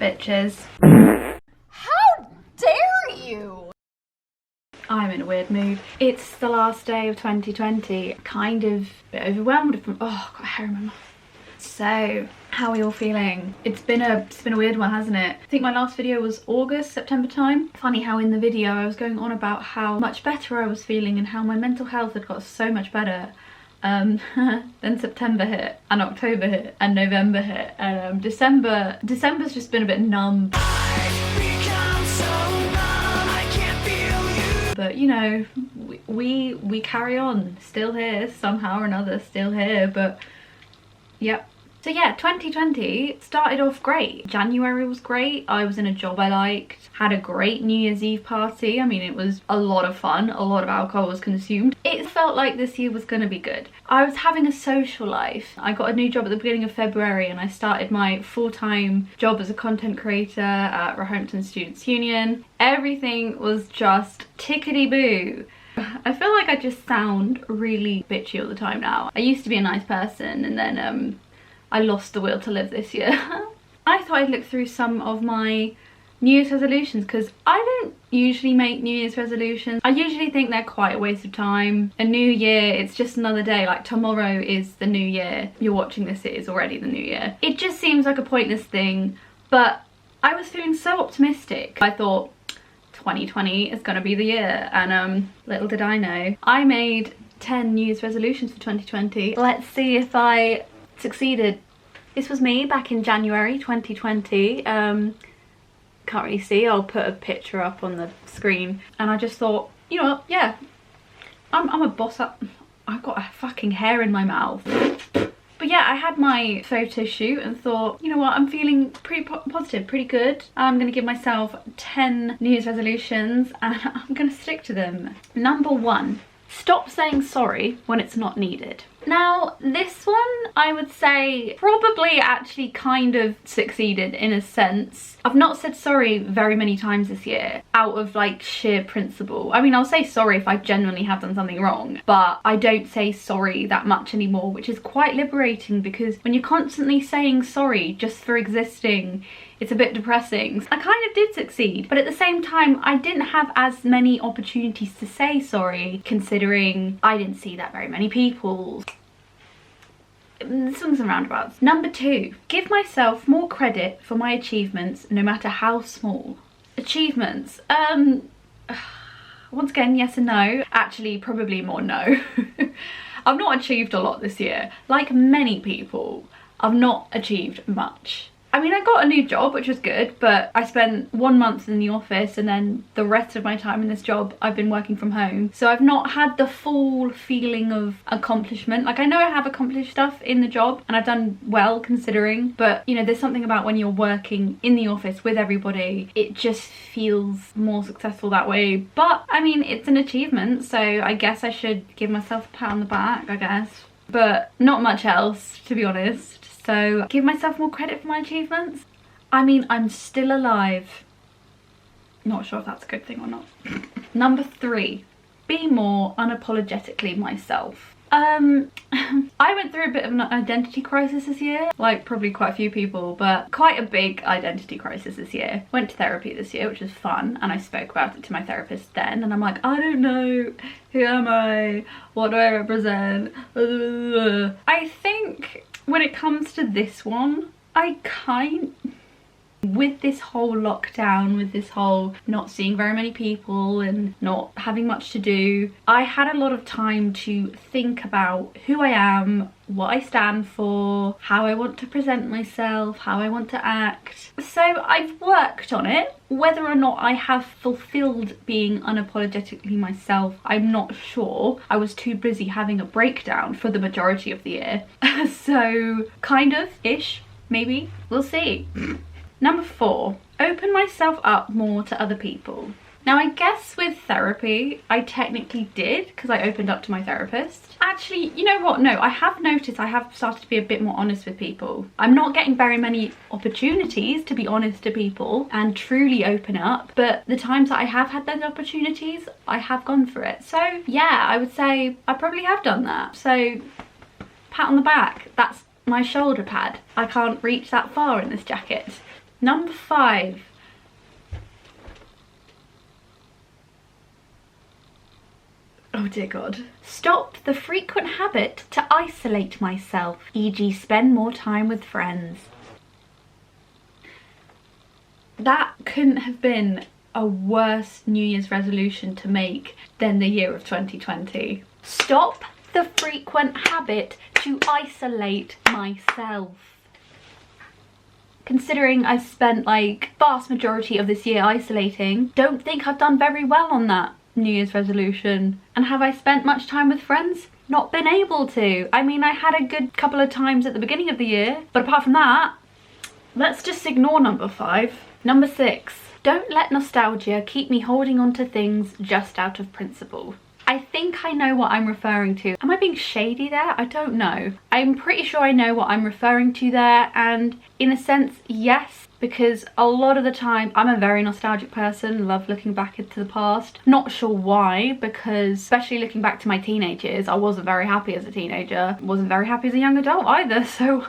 bitches. How dare you? I'm in a weird mood. It's the last day of 2020. Kind of a bit overwhelmed from, oh, I've got hair in my mouth. So, how are you all feeling? It's been a weird one, hasn't it? I think my last video was August, September time. Funny how in the video I was going on about how much better I was feeling and how my mental health had got so much better. Then September hit, and October hit, and November hit, and December's just been a bit numb. But you know, we carry on, still here somehow or another, still here. But yep. So yeah, 2020 started off great. January was great. I was in a job I liked, had a great New Year's Eve party. I mean, it was a lot of fun, a lot of alcohol was consumed. It felt like this year was gonna be good. I was having a social life. I got a new job at the beginning of February and I started my full-time job as a content creator at Roehampton Students' Union. Everything was just tickety-boo. I feel like I just sound really bitchy all the time now. I used to be a nice person and then I lost the will to live this year. I thought I'd look through some of my New Year's resolutions because I don't usually make New Year's resolutions. I usually think they're quite a waste of time. A new year, it's just another day. Like tomorrow is the new year. You're watching this, it is already the new year. It just seems like a pointless thing, but I was feeling so optimistic. I thought 2020 is gonna be the year, and little did I know. I made 10 New Year's resolutions for 2020. Let's see if I succeeded. This was me back in January 2020. Can't really see, I'll put a picture up on the screen. And I just thought, you know what, yeah, I'm a boss up. I've got a fucking hair in my mouth. But yeah, I had my photo shoot and thought, you know what, I'm feeling pretty positive, pretty good. I'm gonna give myself 10 New Year's resolutions and I'm gonna stick to them. Number 1, stop saying sorry when it's not needed. Now, this one, I would say, probably actually kind of succeeded in a sense. I've not said sorry very many times this year, out of like sheer principle. I mean, I'll say sorry if I genuinely have done something wrong, but I don't say sorry that much anymore, which is quite liberating because when you're constantly saying sorry just for existing, it's a bit depressing. I kind of did succeed, but at the same time, I didn't have as many opportunities to say sorry, considering I didn't see that very many people. Swings and roundabouts. Number 2, give myself more credit for my achievements, no matter how small. Achievements. Once again, yes and no. Actually, probably more no. I've not achieved a lot this year. Like many people, I've not achieved much. I mean, I got a new job, which was good, but I spent 1 month in the office and then the rest of my time in this job, I've been working from home. So I've not had the full feeling of accomplishment. Like, I know I have accomplished stuff in the job and I've done well considering, but you know, there's something about when you're working in the office with everybody, it just feels more successful that way. But I mean, it's an achievement, so I guess I should give myself a pat on the back, I guess. But not much else, to be honest. So give myself more credit for my achievements. I mean, I'm still alive. Not sure if that's a good thing or not. Number 3, be more unapologetically myself. I went through a bit of an identity crisis this year, like probably quite a few people, but quite a big identity crisis this year. Went to therapy this year, which was fun, and I spoke about it to my therapist then, and I'm like, I don't know, who am I? What do I represent? I think when it comes to this one, with this whole lockdown, with this whole not seeing very many people and not having much to do, I had a lot of time to think about who I am, what I stand for, how I want to present myself, how I want to act. So I've worked on it. Whether or not I have fulfilled being unapologetically myself, I'm not sure. I was too busy having a breakdown for the majority of the year. So kind of ish, maybe, we'll see. Number 4, open myself up more to other people. Now, I guess with therapy, I technically did because I opened up to my therapist. Actually, you know what? No, I have noticed I have started to be a bit more honest with people. I'm not getting very many opportunities to be honest to people and truly open up, but the times that I have had those opportunities, I have gone for it. So yeah, I would say I probably have done that. So pat on the back. That's my shoulder pad. I can't reach that far in this jacket. Number 5. Oh dear God. Stop the frequent habit to isolate myself, e.g. spend more time with friends. That couldn't have been a worse New Year's resolution to make than the year of 2020. Stop the frequent habit to isolate myself. Considering I've spent like vast majority of this year isolating, don't think I've done very well on that New Year's resolution. And have I spent much time with friends? Not been able to. I mean, I had a good couple of times at the beginning of the year, but apart from that, let's just ignore number 5. Number 6, don't let nostalgia keep me holding on to things just out of principle. I think I know what I'm referring to. Am I being shady there? I don't know. I'm pretty sure I know what I'm referring to there, and in a sense, yes, because a lot of the time I'm a very nostalgic person, love looking back into the past. Not sure why, because especially looking back to my teenage years, I wasn't very happy as a teenager, wasn't very happy as a young adult either, so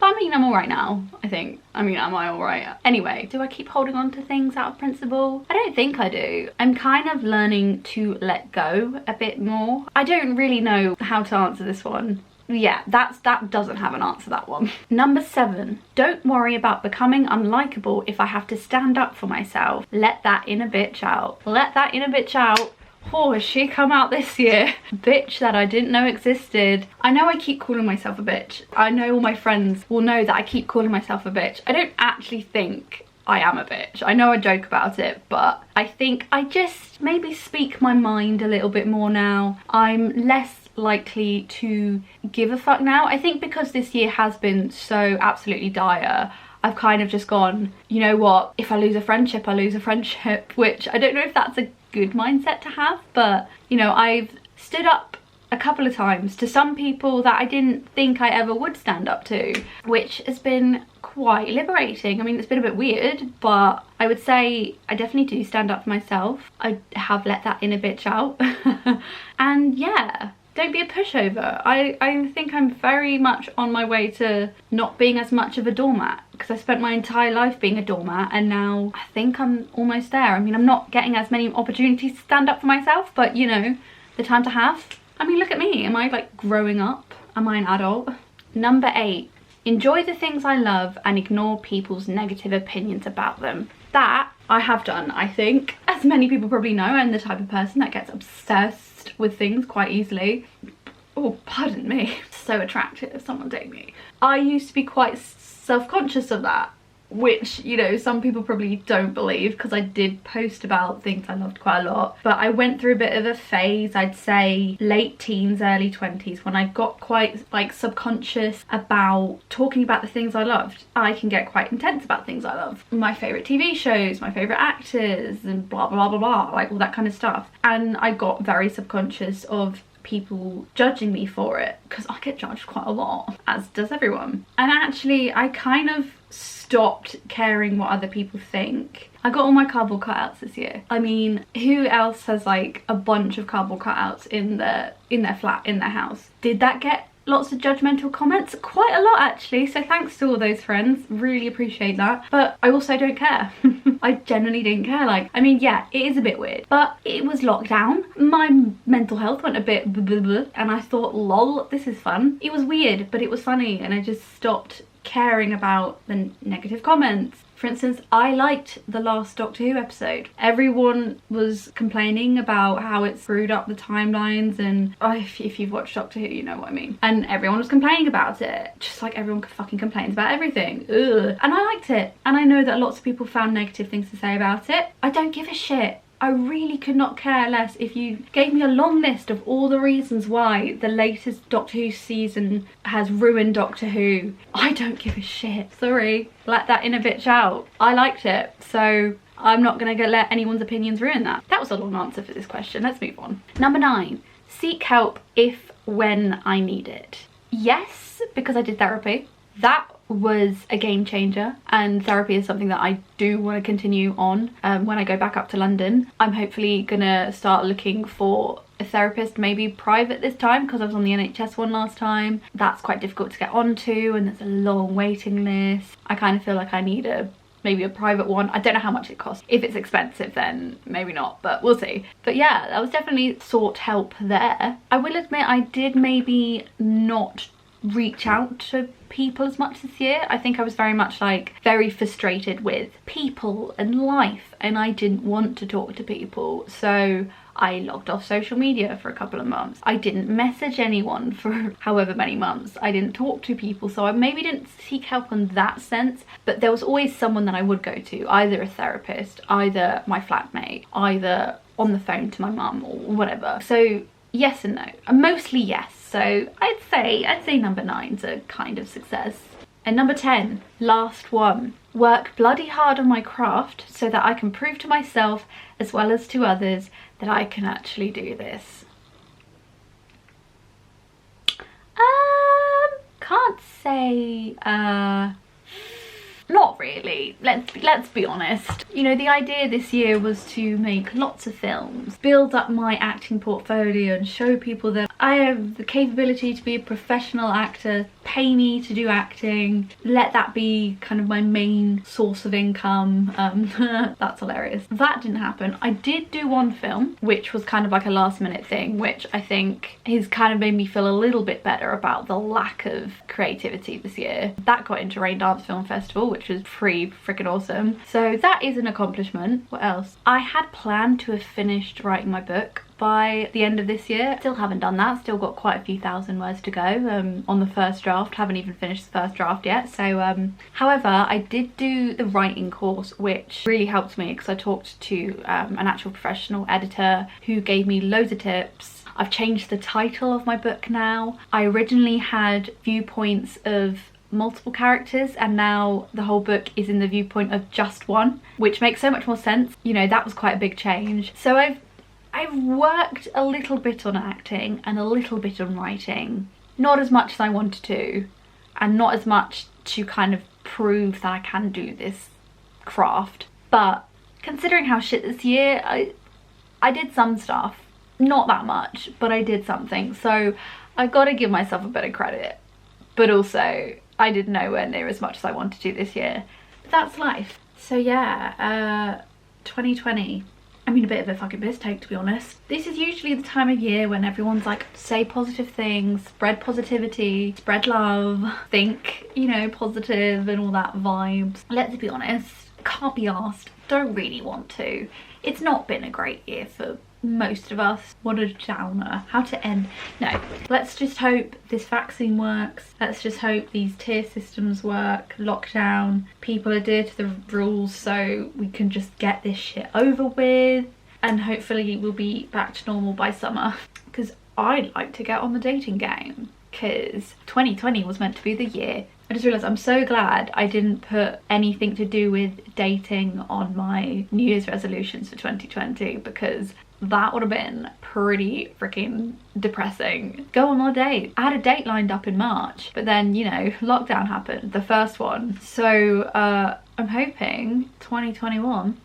but I mean, I'm alright now, I think. I mean, am I alright? Anyway, do I keep holding on to things out of principle? I don't think I do. I'm kind of learning to let go a bit more. I don't really know how to answer this one. Yeah, that doesn't have an answer, that one. Number 7, don't worry about becoming unlikable if I have to stand up for myself. Let that inner bitch out. Let that inner bitch out. Oh, has she come out this year? Bitch that I didn't know existed. I know I keep calling myself a bitch. I know all my friends will know that I keep calling myself a bitch. I don't actually think I am a bitch. I know I joke about it, but I think I just maybe speak my mind a little bit more now. I'm less likely to give a fuck now. I think because this year has been so absolutely dire, I've kind of just gone, you know what, if I lose a friendship, I lose a friendship, which I don't know if that's a good mindset to have, but you know, I've stood up a couple of times to some people that I didn't think I ever would stand up to, which has been quite liberating. I mean, it's been a bit weird, but I would say I definitely do stand up for myself. I have let that inner bitch out. And yeah, don't be a pushover. I think I'm very much on my way to not being as much of a doormat, because I spent my entire life being a doormat and now I think I'm almost there. I mean, I'm not getting as many opportunities to stand up for myself, but you know, the time to have. I mean, look at me. Am I like growing up? Am I an adult? Number 8, enjoy the things I love and ignore people's negative opinions about them. That I have done, I think. As many people probably know, I'm the type of person that gets obsessed with things quite easily. Oh, pardon me. So attractive, someone date me. I used to be quite self-conscious of that, which, you know, some people probably don't believe, because I did post about things I loved quite a lot. But I went through a bit of a phase, I'd say late teens, early 20s, when I got quite like subconscious about talking about the things I loved. I can get quite intense about things I love. My favourite TV shows, my favourite actors, and blah blah blah blah, like all that kind of stuff. And I got very subconscious of people judging me for it, because I get judged quite a lot, as does everyone. And actually I kind of stopped caring what other people think. I got all my cardboard cutouts this year. I mean, who else has like a bunch of cardboard cutouts in their flat, in their house? Did that get lots of judgmental comments? Quite a lot actually, so thanks to all those friends, really appreciate that. But I also don't care. I genuinely didn't care. Like, I mean, yeah, it is a bit weird, but it was lockdown. My mental health went a bit blah, blah, blah, and I thought, lol, this is fun. It was weird, but it was funny, and I just stopped caring about the negative comments. For instance, I liked the last Doctor Who episode. Everyone was complaining about how it screwed up the timelines, and if you've watched Doctor Who, you know what I mean. And everyone was complaining about it, just like everyone fucking complains about everything. Ugh. And I liked it, and I know that lots of people found negative things to say about it. I don't give a shit. I really could not care less if you gave me a long list of all the reasons why the latest Doctor Who season has ruined Doctor Who. I don't give a shit. Sorry. Let that inner bitch out. I liked it, so I'm not gonna let anyone's opinions ruin that. That was a long answer for this question. Let's move on. Number 9, seek help if, when I need it. Yes, because I did therapy. That was a game changer, and therapy is something that I do want to continue on when I go back up to London. I'm hopefully gonna start looking for a therapist, maybe private this time, because I was on the NHS one last time. That's quite difficult to get onto, and there's a long waiting list. I kind of feel like I need a maybe a private one. I don't know how much it costs. If it's expensive, then maybe not, but we'll see. But yeah, that was definitely sought help there. I will admit I did maybe not reach out to people as much this year. I think I was very much like very frustrated with people and life, and I didn't want to talk to people, so I logged off social media for a couple of months. I didn't message anyone for however many months. I didn't talk to people, so I maybe didn't seek help in that sense, but there was always someone that I would go to, either a therapist, either my flatmate, either on the phone to my mum or whatever. So yes and no, and mostly yes. So I'd say number 9's a kind of success. And number 10, last one, work bloody hard on my craft so that I can prove to myself as well as to others that I can actually do this. Can't say not really. Let's be honest. You know, the idea this year was to make lots of films, build up my acting portfolio and show people that I have the capability to be a professional actor, pay me to do acting, let that be kind of my main source of income. That's hilarious. That didn't happen. I did do one film, which was kind of like a last minute thing, which I think has kind of made me feel a little bit better about the lack of creativity this year. That got into Rain Dance Film Festival, which was pretty freaking awesome. So that is an accomplishment. What else? I had planned to have finished writing my book by the end of this year. Still haven't done that. Still got quite a few thousand words to go on the first draft. Haven't even finished the first draft yet. So however, I did do the writing course, which really helped me because I talked to an actual professional editor who gave me loads of tips. I've changed the title of my book now. I originally had viewpoints of multiple characters, and now the whole book is in the viewpoint of just one, which makes so much more sense. You know, that was quite a big change. So I've worked a little bit on acting and a little bit on writing. Not as much as I wanted to, and not as much to kind of prove that I can do this craft. But considering how shit this year, I did some stuff. Not that much, but I did something. So I've got to give myself a bit of credit. But also, I did nowhere near as much as I wanted to this year. But that's life. So yeah, 2020. I mean, a bit of a fucking piss take, to be honest. This is usually the time of year when everyone's like, say positive things, spread positivity, spread love, think, you know, positive and all that vibes. Let's be honest, can't be asked, don't really want to. It's not been a great year for most of us. What a downer. How to end? No, let's just hope this vaccine works. Let's just hope these tier systems work. Lockdown, people adhere to the rules so we can just get this shit over with, and hopefully we'll be back to normal by summer, because I'd like to get on the dating game, because 2020 was meant to be the year. I just realised I'm so glad I didn't put anything to do with dating on my New Year's resolutions for 2020, because that would have been pretty freaking depressing. Go on a date. I had a date lined up in March, but then, you know, lockdown happened, the first one. So I'm hoping 2021.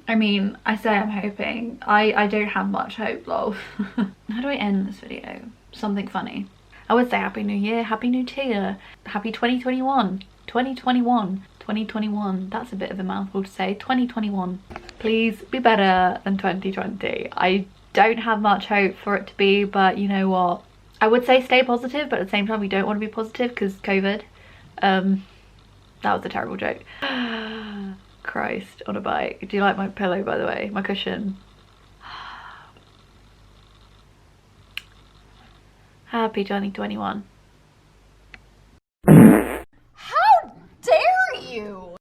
I mean, I say I'm hoping. I don't have much hope, lol. How do I end this video? Something funny. I would say Happy New Year, Happy New Year, Happy 2021, 2021, 2021. That's a bit of a mouthful to say. 2021. Please be better than 2020. I don't have much hope for it to be, but you know what? I would say stay positive, but at the same time we don't want to be positive because COVID. That was a terrible joke. Christ on a bike. Do you like my pillow, by the way? My cushion. Happy 2021. How dare you?